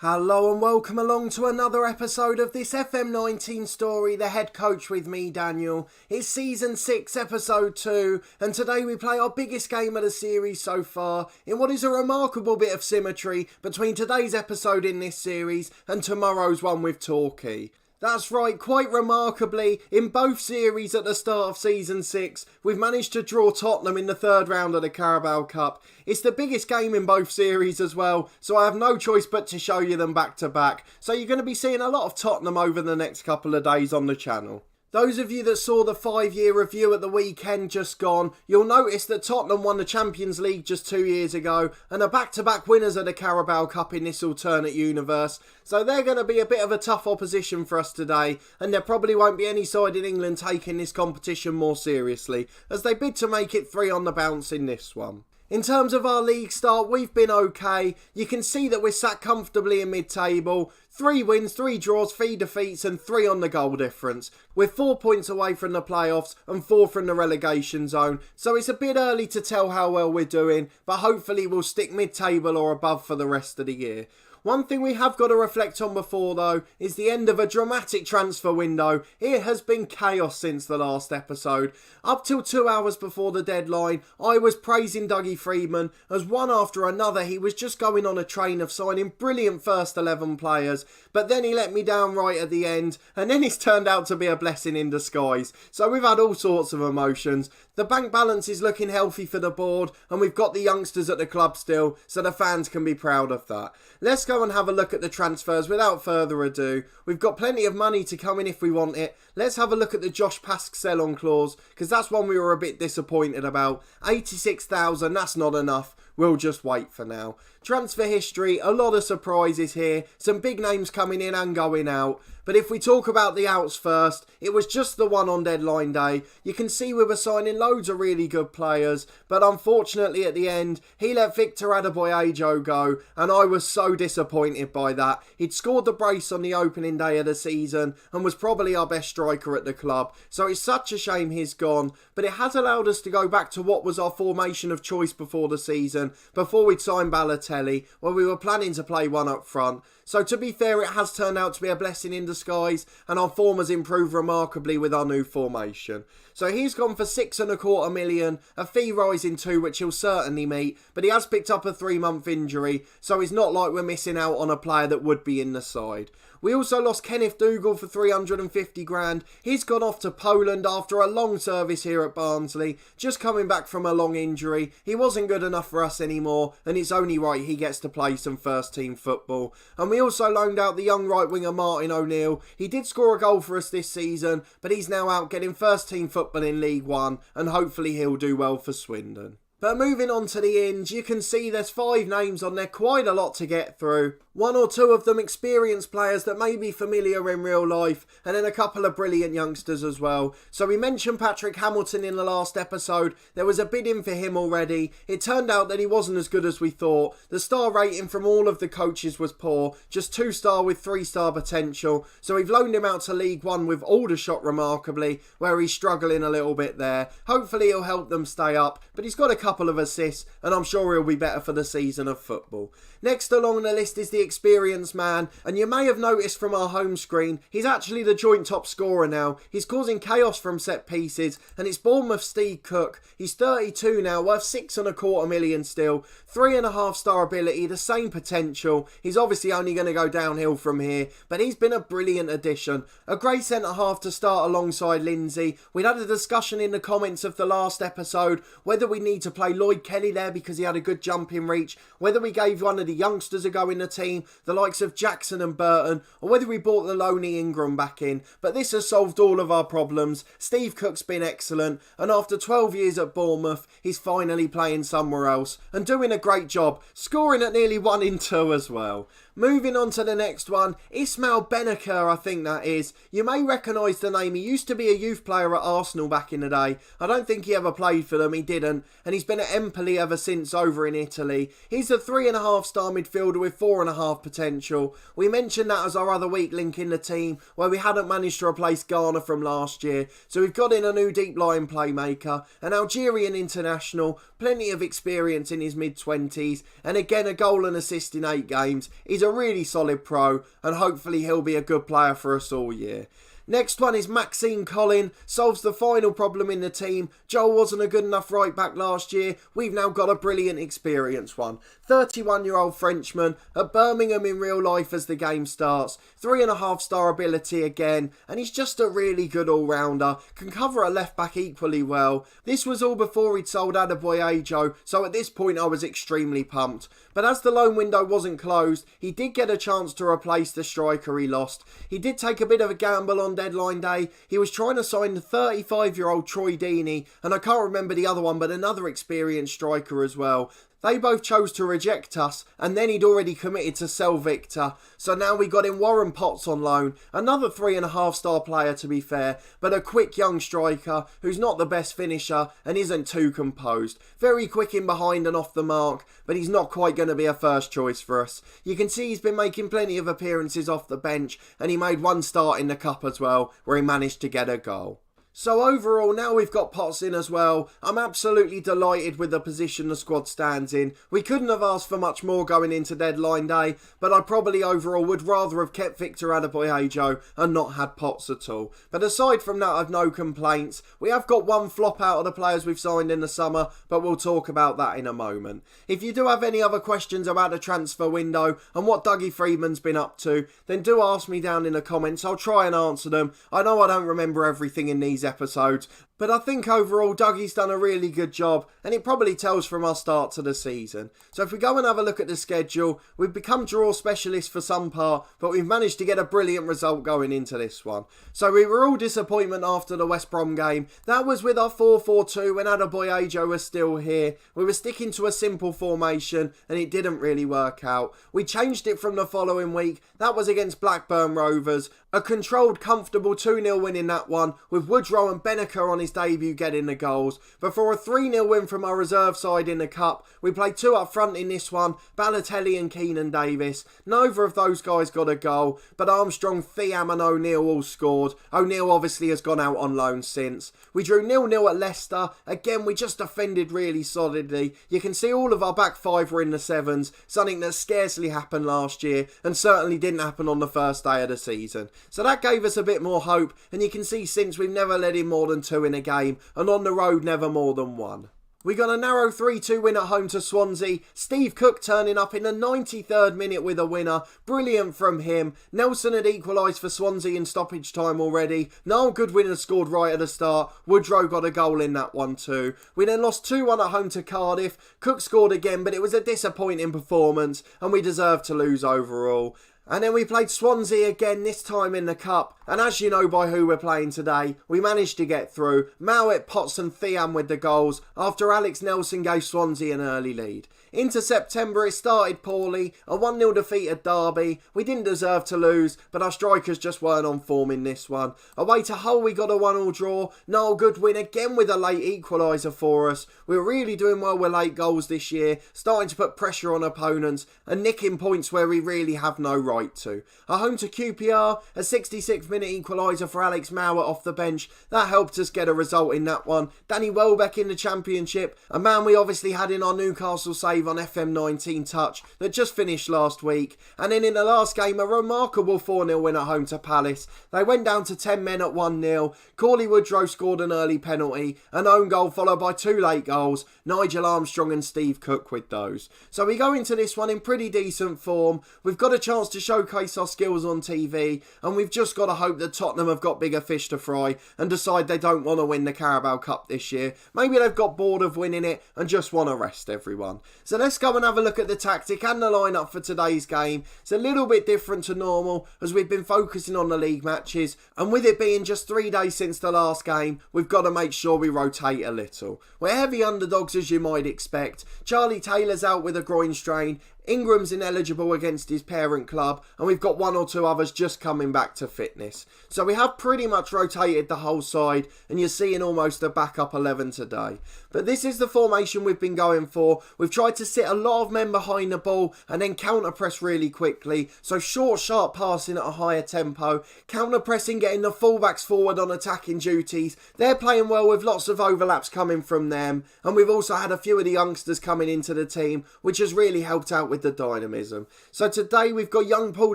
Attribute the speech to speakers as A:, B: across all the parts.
A: Hello and welcome along to another episode of this FM19 story, The Head Coach with me, Daniel. It's Season 6, Episode 2, and today we play our biggest game of the series so far in what is a remarkable bit of symmetry between today's episode in this series and tomorrow's one with Torquay. That's right, quite remarkably, in both series at the start of Season 6, we've managed to draw Tottenham in the third round of the Carabao Cup. It's the biggest game in both series as well, so I have no choice but to show you them back to back. So you're going to be seeing a lot of Tottenham over the next couple of days on the channel. Those of you that saw the 5-year review at the weekend just gone, you'll notice that Tottenham won the Champions League just 2 years ago and are back-to-back winners of the Carabao Cup in this alternate universe. So they're going to be a bit of a tough opposition for us today, and there probably won't be any side in England taking this competition more seriously, as they bid to make it 3 on the bounce in this one. In terms of our league start, we've been okay. You can see that we're sat comfortably in mid-table. 3 wins, 3 draws, 3 defeats and 3 on the goal difference. We're 4 points away from the playoffs and 4 from the relegation zone. So it's a bit early to tell how well we're doing, but hopefully we'll stick mid-table or above for the rest of the year. One thing we have got to reflect on before though is the end of a dramatic transfer window. It has been chaos since the last episode. Up till 2 hours before the deadline, I was praising Dougie Freedman as one after another he was just going on a train of signing brilliant first 11 players, but then he let me down right at the end, and then it's turned out to be a blessing in disguise. So we've had all sorts of emotions. The bank balance is looking healthy for the board, and we've got the youngsters at the club still, so the fans can be proud of that. Let's go and have a look at the transfers without further ado. We've got plenty of money to come in if we want it. Let's have a look at the Josh Pask sell-on clause, because that's one we were a bit disappointed about. 86,000, that's not enough. We'll just wait for now. Transfer history, a lot of surprises here. Some big names coming in and going out. But if we talk about the outs first, it was just the one on deadline day. You can see we were signing loads of really good players, but unfortunately at the end, he let Victor Adebayo go, and I was so disappointed by that. He'd scored the brace on the opening day of the season, and was probably our best striker at the club, so it's such a shame he's gone, but it has allowed us to go back to what was our formation of choice before the season, before we'd signed Balotelli, where we were planning to play one up front. So to be fair, it has turned out to be a blessing in disguise, and our form has improved remarkably with our new formation. So he's gone for 6.25 million, a fee rising too, which he'll certainly meet, but he has picked up a 3-month injury, so it's not like we're missing out on a player that would be in the side. We also lost Kenneth Dougal for 350 grand. He's gone off to Poland after a long service here at Barnsley, just coming back from a long injury. He wasn't good enough for us anymore, and it's only right he gets to play some first team football. And we also loaned out the young right winger Martin O'Neill. He did score a goal for us this season, but he's now out getting first team football in League One, and hopefully he'll do well for Swindon. But moving on to the ins, you can see there's 5 names on there, quite a lot to get through. 1 or 2 of them experienced players that may be familiar in real life, and then a couple of brilliant youngsters as well. So we mentioned Patrick Hamilton in the last episode. There was a bid in for him already. It turned out that he wasn't as good as we thought. The star rating from all of the coaches was poor, just 2-star with 3-star potential. So we've loaned him out to League One with Aldershot remarkably, where he's struggling a little bit there. Hopefully he'll help them stay up, but he's got a couple of assists, and I'm sure he'll be better for the season of football. Next along the list is the experienced man, and you may have noticed from our home screen, he's actually the joint top scorer now. He's causing chaos from set pieces, and it's Bournemouth Steve Cook. He's 32 now, worth 6.25 million still, 3.5-star ability, the same potential. He's obviously only going to go downhill from here, but he's been a brilliant addition. A great centre-half to start alongside Lindsay. We'd had a discussion in the comments of the last episode whether we need to play Lloyd Kelly there because he had a good jumping reach, whether we gave one of the youngsters a go in the team, the likes of Jackson and Burton, or whether we brought the loney Ingram back in. But this has solved all of our problems. Steve Cook's been excellent, and after 12 years at Bournemouth, he's finally playing somewhere else and doing a great job, scoring at nearly 1 in 2 as well. Moving on to the next one, Ismail Benaker, I think that is. You may recognise the name. He used to be a youth player at Arsenal back in the day. I don't think he ever played for them, he didn't. And he's been at Empoli ever since over in Italy. He's a 3.5 star midfielder with 4.5 potential. We mentioned that as our other weak link in the team, where we hadn't managed to replace Ghana from last year. So we've got in a new deep line playmaker, an Algerian international, plenty of experience in his mid-20s, and again a goal and assist in 8 games. He's a really solid pro, and hopefully he'll be a good player for us all year. Next one is Maxime Collin, solves the final problem in the team. Joel wasn't a good enough right back last year. We've now got a brilliant experienced one. 31-year-old Frenchman, at Birmingham in real life as the game starts. 3.5 star ability again, and he's just a really good all-rounder. Can cover a left back equally well. This was all before he'd sold Adebayo, so at this point I was extremely pumped. But as the loan window wasn't closed, he did get a chance to replace the striker he lost. He did take a bit of a gamble on deadline day. He was trying to sign the 35-year-old Troy Deeney, and I can't remember the other one, but another experienced striker as well. They both chose to reject us, and then he'd already committed to sell Victor. So now we got in Warren Potts on loan, another 3.5 star player to be fair, but a quick young striker who's not the best finisher and isn't too composed. Very quick in behind and off the mark, but he's not quite going to be a first choice for us. You can see he's been making plenty of appearances off the bench, and he made one start in the cup as well, where he managed to get a goal. So overall, now we've got Potts in as well, I'm absolutely delighted with the position the squad stands in. We couldn't have asked for much more going into deadline day, but I probably overall would rather have kept Victor Adebayo and not had Potts at all. But aside from that, I've no complaints. We have got one flop out of the players we've signed in the summer, but we'll talk about that in a moment. If you do have any other questions about the transfer window and what Dougie Freedman's been up to, then do ask me down in the comments. I'll try and answer them. I know I don't remember everything in these episodes, but I think overall Dougie's done a really good job, and it probably tells from our start to the season. So if we go and have a look at the schedule, we've become draw specialists for some part, but we've managed to get a brilliant result going into this one. So we were all disappointment after the West Brom game. That was with our 4-4-2 when Adebayo was still here. We were sticking to a simple formation and it didn't really work out. We changed it from the following week. That was against Blackburn Rovers. A controlled, comfortable 2-0 win in that one, with Woodrow and Benaker on his debut getting the goals. But for a 3-0 win from our reserve side in the Cup, we played 2 up front in this one, Balotelli and Keenan Davis. Neither of those guys got a goal, but Armstrong, Thiam and O'Neill all scored. O'Neill obviously has gone out on loan since. We drew 0-0 at Leicester. Again, we just defended really solidly. You can see all of our back 5 were in the 7s, something that scarcely happened last year and certainly didn't happen on the first day of the season. So that gave us a bit more hope, and you can see since we've never let in more than 2 in a game, and on the road never more than 1. We got a narrow 3-2 win at home to Swansea. Steve Cook turning up in the 93rd minute with a winner. Brilliant from him. Nelson had equalised for Swansea in stoppage time already. Noel Goodwin had scored right at the start. Woodrow got a goal in that one too. We then lost 2-1 at home to Cardiff. Cook scored again, but it was a disappointing performance and we deserved to lose overall. And then we played Swansea again, this time in the Cup. And as you know by who we're playing today, we managed to get through. Mowat, Potts and Thiam with the goals after Alex Nelson gave Swansea an early lead. Into September it started poorly, a 1-0 defeat at Derby. We didn't deserve to lose, but our strikers just weren't on form in this one. Away to Hull we got a 1-1 draw. Noel Goodwin again with a late equaliser for us. We're really doing well with late goals this year, starting to put pressure on opponents and nicking points where we really have no right to. At home to QPR, a 66th minute equaliser for Alex Mowat off the bench. That helped us get a result in that one. Danny Welbeck in the Championship, a man we obviously had in our Newcastle save on FM19 touch that just finished last week. And then in the last game, a remarkable 4-0 win at home to Palace. They went down to 10 men at 1-0. Cauley Woodrow scored an early penalty, an own goal followed by 2 late goals. Nigel Armstrong and Steve Cook with those. So we go into this one in pretty decent form. We've got a chance to showcase our skills on TV, and we've just got to hope that Tottenham have got bigger fish to fry and decide they don't want to win the Carabao Cup this year. Maybe they've got bored of winning it and just want to rest everyone. So let's go and have a look at the tactic and the lineup for today's game. It's a little bit different to normal as we've been focusing on the league matches, and with it being just 3 days since the last game, we've got to make sure we rotate a little. We're heavy underdogs as you might expect. Charlie Taylor's out with a groin strain. Ingram's ineligible against his parent club, and we've got 1 or 2 others just coming back to fitness. So we have pretty much rotated the whole side, and you're seeing almost a backup 11 today. But this is the formation we've been going for. We've tried to sit a lot of men behind the ball and then counter press really quickly. So short, sharp passing at a higher tempo. Counter pressing, getting the fullbacks forward on attacking duties. They're playing well with lots of overlaps coming from them. And we've also had a few of the youngsters coming into the team, which has really helped out with the dynamism. So today we've got young Paul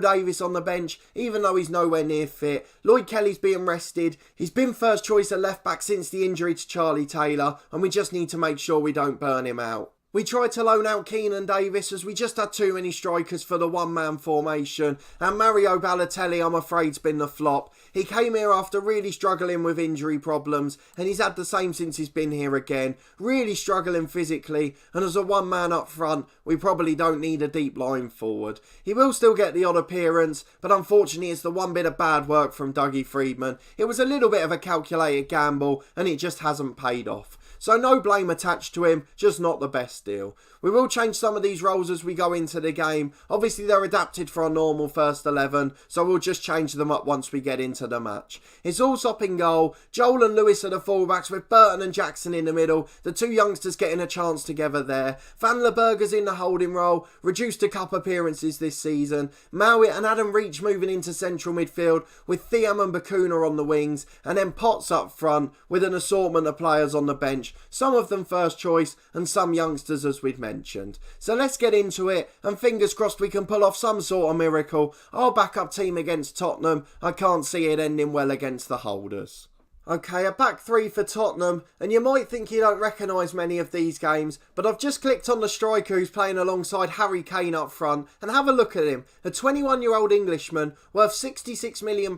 A: Davis on the bench, even though he's nowhere near fit. Lloyd Kelly's being rested. He's been first choice at left back since the injury to Charlie Taylor, and we just need to make sure we don't burn him out. We tried to loan out Keenan Davis as we just had too many strikers for the one-man formation, and Mario Balotelli, I'm afraid, has been the flop. He came here after really struggling with injury problems, and he's had the same since he's been here again. Really struggling physically, and as a one-man up front, we probably don't need a deep line forward. He will still get the odd appearance, but unfortunately it's the one bit of bad work from Dougie Freedman. It was a little bit of a calculated gamble, and it just hasn't paid off. So no blame attached to him, just not the best deal. We will change some of these roles as we go into the game. Obviously they're adapted for our normal first 11, so we'll just change them up once we get into the match. It's Allsop in goal, Joel and Lewis are the fullbacks with Burton and Jackson in the middle, the two youngsters getting a chance together there. Van Lerberger's in the holding role, reduced to cup appearances this season. Mowat and Adam Reach moving into central midfield with Thiam and Bakuna on the wings, and then Potts up front with an assortment of players on the bench, some of them first choice and some youngsters as we'd mentioned. So let's get into it, and fingers crossed we can pull off some sort of miracle. Our backup team against Tottenham, I can't see it ending well against the holders. Okay, a back three for Tottenham, and you might think you don't recognise many of these games, but I've just clicked on the striker who's playing alongside Harry Kane up front, and have a look at him. A 21-year-old Englishman worth £66 million,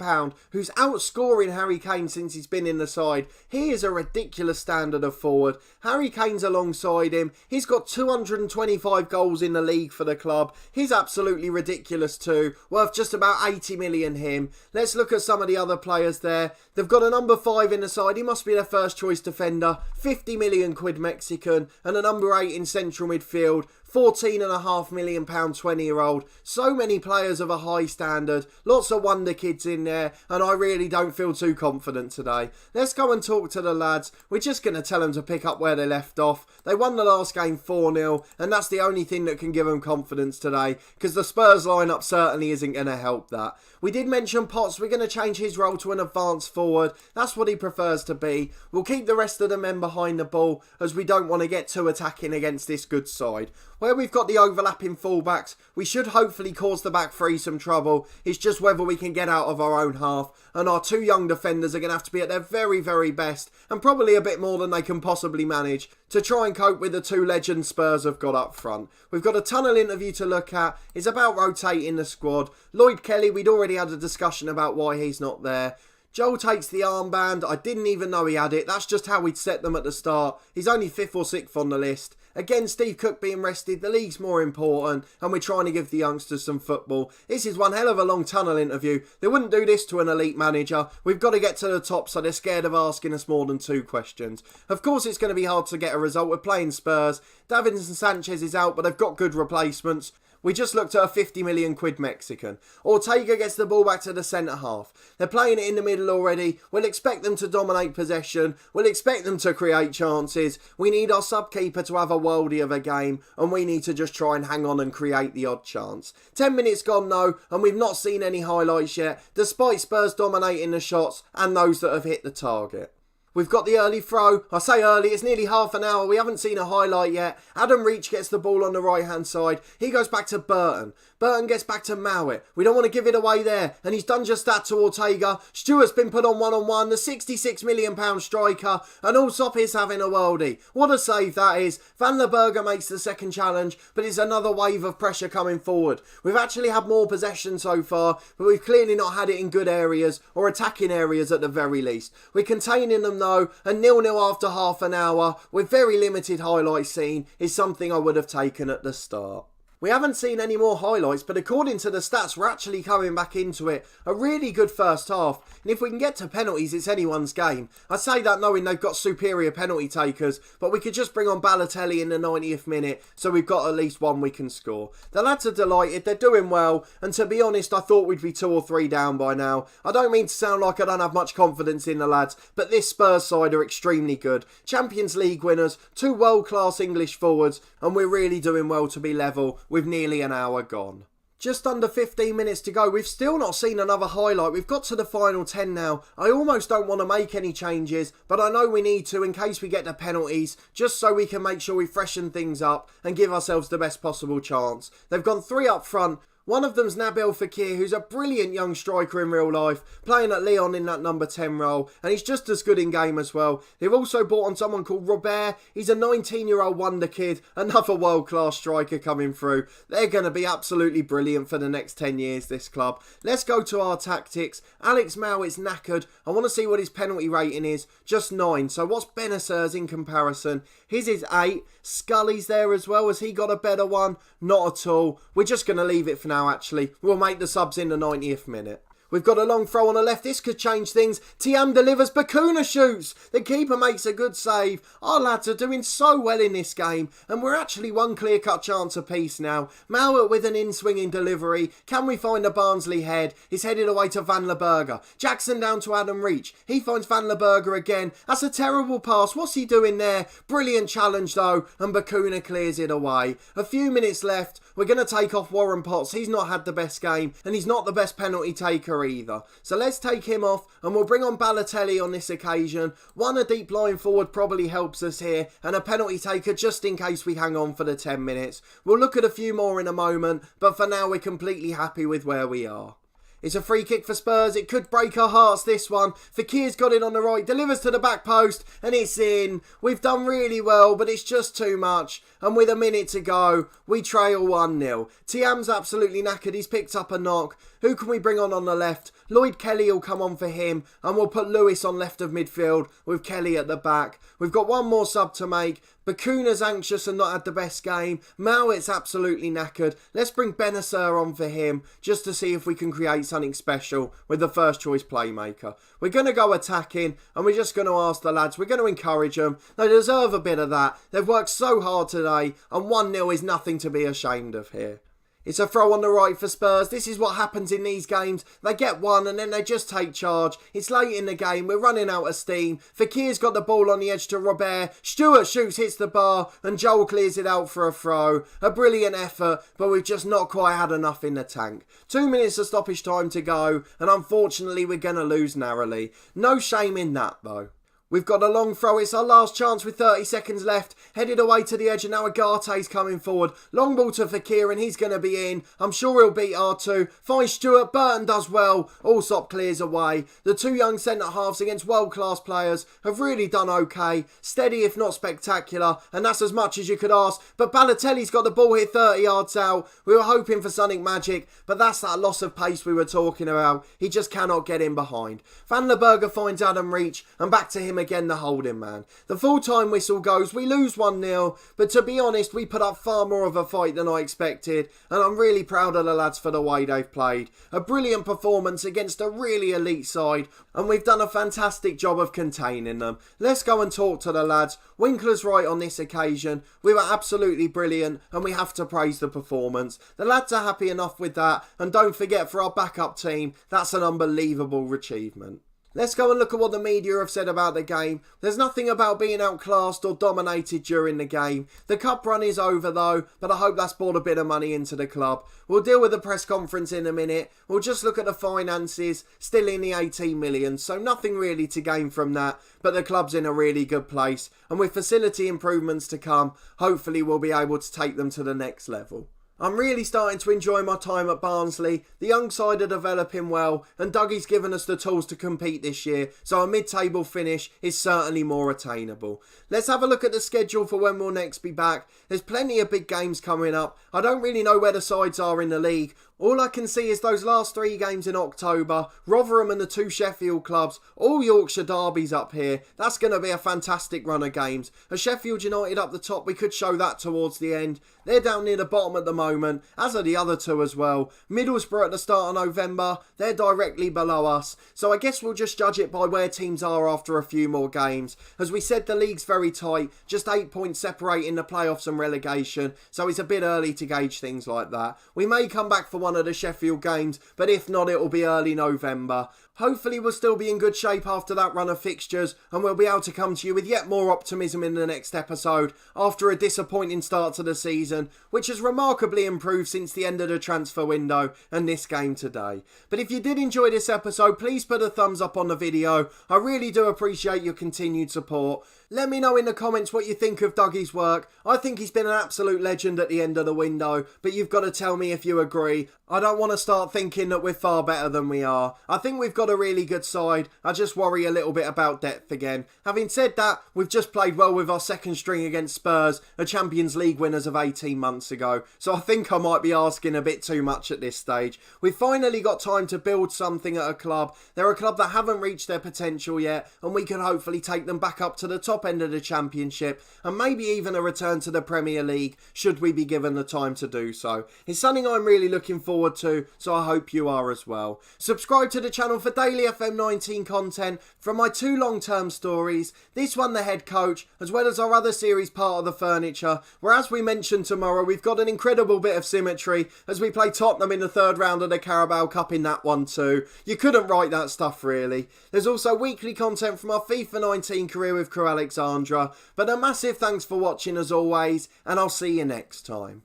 A: who's outscoring Harry Kane since he's been in the side. He is a ridiculous standard of forward. Harry Kane's alongside him. He's got 225 goals in the league for the club. He's absolutely ridiculous too, worth just about 80 million him. Let's look at some of the other players there. They've got a number 5 in the side, he must be their first choice defender, 50 million quid Mexican, and a number 8 in central midfield, £14.5 million 20-year-old. So many players of a high standard, lots of wonder kids in there, and I really don't feel too confident today. Let's go and talk to the lads. We're just going to tell them to pick up where they left off. They won the last game 4-0, and that's the only thing that can give them confidence today, because the Spurs lineup certainly isn't going to help that. We did mention Potts. We're going to change his role to an advanced forward. That's what he prefers to be. We'll keep the rest of the men behind the ball, as we don't want to get too attacking against this good side. Where we've got the overlapping fullbacks, we should hopefully cause the back three some trouble. It's just whether we can get out of our own half. And our two young defenders are going to have to be at their very, very best, and probably a bit more than they can possibly manage, to try and cope with the two legends Spurs have got up front. We've got a tunnel interview to look at. It's about rotating the squad. Lloyd Kelly, we'd already had a discussion about why he's not there. Joel takes the armband. I didn't even know he had it. That's just how we'd set them at the start. He's only 5th or 6th on the list. Again, Steve Cook being rested. The league's more important, and we're trying to give the youngsters some football. This is one hell of a long tunnel interview. They wouldn't do this to an elite manager. We've got to get to the top, so they're scared of asking us more than 2 questions. Of course, it's going to be hard to get a result. We're playing Spurs. Davinson Sanchez is out, but they've got good replacements. We just looked at a 50 million quid Mexican. Ortega gets the ball back to the centre half. They're playing it in the middle already. We'll expect them to dominate possession. We'll expect them to create chances. We need our sub-keeper to have a worldie of a game, and we need to just try and hang on and create the odd chance. 10 minutes gone though, and we've not seen any highlights yet, despite Spurs dominating the shots and those that have hit the target. We've got the early throw. I say early, it's nearly half an hour. We haven't seen a highlight yet. Adam Reach gets the ball on the right-hand side. He goes back to Burton. Burton gets back to Mowat. We don't want to give it away there. And he's done just that to Ortega. Stewart's been put on one-on-one. The £66 million striker. And Allsop is having a worldie. What a save that is. Van Lerberger makes the second challenge. But it's another wave of pressure coming forward. We've actually had more possession so far. But we've clearly not had it in good areas. Or attacking areas at the very least. We're containing them though. And 0-0 after half an hour. With very limited highlights seen. Is something I would have taken at the start. We haven't seen any more highlights, but according to the stats, we're actually coming back into it. A really good first half, and if we can get to penalties, it's anyone's game. I say that knowing they've got superior penalty takers, but we could just bring on Balotelli in the 90th minute, so we've got at least one we can score. The lads are delighted, they're doing well, and to be honest, I thought we'd be 2 or 3 down by now. I don't mean to sound like I don't have much confidence in the lads, but this Spurs side are extremely good. Champions League winners, 2 world-class English forwards, and we're really doing well to be level with nearly an hour gone. Just under 15 minutes to go. We've still not seen another highlight. We've got to the final 10 now. I almost don't want to make any changes, but I know we need to in case we get to penalties, just so we can make sure we freshen things up and give ourselves the best possible chance. They've gone 3 up front. One of them's Nabil Fekir, who's a brilliant young striker in real life, playing at Lyon in that number 10 role, and he's just as good in game as well. They've also brought on someone called Robert. He's a 19-year-old wonder kid, another world-class striker coming through. They're going to be absolutely brilliant for the next 10 years, this club. Let's go to our tactics. Alex Mowat's knackered. I want to see what his penalty rating is. Just 9. So what's Benacer's in comparison? His is 8. Scully's there as well. Has he got a better one? Not at all. We're just going to leave it for now, actually. We'll make the subs in the 90th minute. We've got a long throw on the left. This could change things. Thiam delivers. Bakuna shoots. The keeper makes a good save. Our lads are doing so well in this game. And we're actually one clear-cut chance apiece now. Mowat with an in-swinging delivery. Can we find a Barnsley head? He's headed away to Van Lerberger. Jackson down to Adam Reach. He finds Van Lerberger again. That's a terrible pass. What's he doing there? Brilliant challenge though. And Bakuna clears it away. A few minutes left. We're going to take off Warren Potts. He's not had the best game. And he's not the best penalty taker either. So let's take him off and we'll bring on Balotelli on this occasion. A deep line forward probably helps us here, and a penalty taker just in case we hang on for the 10 minutes. We'll look at a few more in a moment, but for now we're completely happy with where we are. It's a free kick for Spurs. It could break our hearts, this one. Fekir's got it on the right, delivers to the back post, and it's in. We've done really well, but it's just too much. And with a minute to go, we trail 1-0. Thiam's absolutely knackered. He's picked up a knock. Who can we bring on the left? Lloyd Kelly will come on for him, and we'll put Lewis on left of midfield with Kelly at the back. We've got one more sub to make. Bakuna's anxious and not had the best game. Mowat's absolutely knackered. Let's bring Benacer on for him, just to see if we can create something special with the first choice playmaker. We're going to go attacking, and we're just going to ask the lads. We're going to encourage them. They deserve a bit of that. They've worked so hard today, and 1-0 is nothing to be ashamed of here. It's a throw on the right for Spurs. This is what happens in these games. They get one and then they just take charge. It's late in the game. We're running out of steam. Fekir's got the ball on the edge to Robert. Stewart shoots, hits the bar, and Joel clears it out for a throw. A brilliant effort, but we've just not quite had enough in the tank. 2 minutes of stoppage time to go, and unfortunately we're going to lose narrowly. No shame in that though. We've got a long throw. It's our last chance with 30 seconds left. Headed away to the edge and now Agate's coming forward. Long ball to Fekir and he's going to be in. I'm sure he'll beat R2. Finds Stewart. Burton does well. Allsop clears away. The 2 young centre-halves against world-class players have really done okay. Steady if not spectacular, and that's as much as you could ask. But Balotelli's got the ball here 30 yards out. We were hoping for something magic, but that's that loss of pace we were talking about. He just cannot get in behind. Van Lerberger finds Adam Reach and back to him again, the holding man. The full-time whistle goes. We lose 1-0, but to be honest, we put up far more of a fight than I expected, and I'm really proud of the lads for the way they've played. A brilliant performance against a really elite side, and we've done a fantastic job of containing them. Let's go and talk to the lads. Winkler's right on this occasion. We were absolutely brilliant, and we have to praise the performance. The lads are happy enough with that, and don't forget, for our backup team, that's an unbelievable achievement. Let's go and look at what the media have said about the game. There's nothing about being outclassed or dominated during the game. The cup run is over though, but I hope that's brought a bit of money into the club. We'll deal with the press conference in a minute. We'll just look at the finances, still in the 18 million, so nothing really to gain from that, but the club's in a really good place, and with facility improvements to come, hopefully we'll be able to take them to the next level. I'm really starting to enjoy my time at Barnsley. The young side are developing well, and Dougie's given us the tools to compete this year, so a mid-table finish is certainly more attainable. Let's have a look at the schedule for when we'll next be back. There's plenty of big games coming up. I don't really know where the sides are in the league. All I can see is those last 3 games in October, Rotherham and the 2 Sheffield clubs, all Yorkshire derbies up here. That's going to be a fantastic run of games. As Sheffield United up the top, we could show that towards the end. They're down near the bottom at the moment, as are the other 2 as well. Middlesbrough at the start of November, they're directly below us. So I guess we'll just judge it by where teams are after a few more games. As we said, the league's very tight, just 8 points separating the playoffs and relegation, so it's a bit early to gauge things like that. We may come back for one of the Sheffield games, but if not, it'll be early November. Hopefully we'll still be in good shape after that run of fixtures, and we'll be able to come to you with yet more optimism in the next episode after a disappointing start to the season, which has remarkably improved since the end of the transfer window and this game today. But if you did enjoy this episode, please put a thumbs up on the video. I really do appreciate your continued support. Let me know in the comments what you think of Dougie's work. I think he's been an absolute legend at the end of the window, but you've got to tell me if you agree. I don't want to start thinking that we're far better than we are. I think we've got a really good side. I just worry a little bit about depth again. Having said that, we've just played well with our second string against Spurs, the Champions League winners of 18 months ago. So I think I might be asking a bit too much at this stage. We've finally got time to build something at a club. They're a club that haven't reached their potential yet, and we can hopefully take them back up to the top end of the Championship and maybe even a return to the Premier League should we be given the time to do so. It's something I'm really looking forward to, so I hope you are as well. Subscribe to the channel for daily FM19 content from my 2 long-term stories, this one The Head Coach, as well as our other series Part of the Furniture, where as we mentioned tomorrow we've got an incredible bit of symmetry as we play Tottenham in the 3rd round of the Carabao Cup in that one too. You couldn't write that stuff really. There's also weekly content from our FIFA 19 career with Crew Alexandra, but a massive thanks for watching as always, and I'll see you next time.